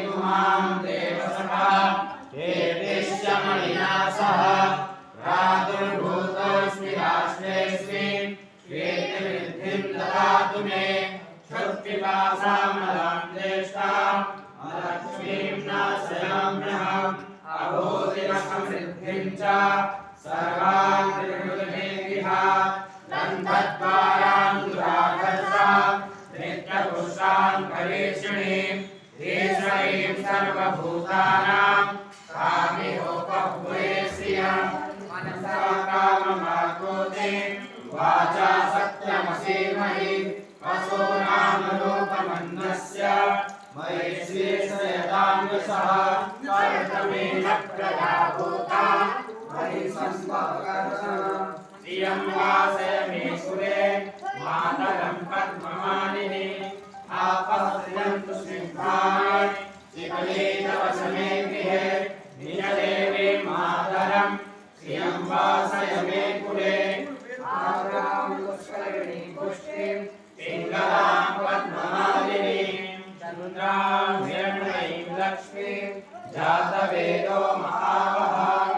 मां देवसखा कीर्तिश्चमणिना सह प्रादुर्भूतोऽस्मि राष्ट्रेऽस्मिन् कीर्तिवृद्धिं ददातु मे क्षुत्पिपासामलां ज्येष्ठाम् अलक्ष्मीं नाशयाम्यहम् अभूतिरसमृद्धिं च सर्वान् त्रिभुवनेभिहा दन्तद्वारान् दुराधर्षान् नित्यपुरुषान् करीषिणीं ईश्वरीं सर्वभूतानां कामिहोपभूयेष्यं मनसा काममाकुतिं वाचा सत्यमसीमहि वसूनामरूपमन्नस्य मयि श्रीश्रयदान्विषः कर्तमेन प्रजा भूता मयि संस्पर्शः इयं वासय मे सुरे मातरं पद्ममालिनी आपस्त्रियन्तु सिंहानि चिकलेतवसमे गृहे निजदेवी मातरं श्रियं वासय मे कुले आग्रां पुष्करिणीं पुष्टिं पिङ्गलां पद्ममालिनीं चन्द्रां हिरण्मयीं लक्ष्मीं जातवेदो महावहां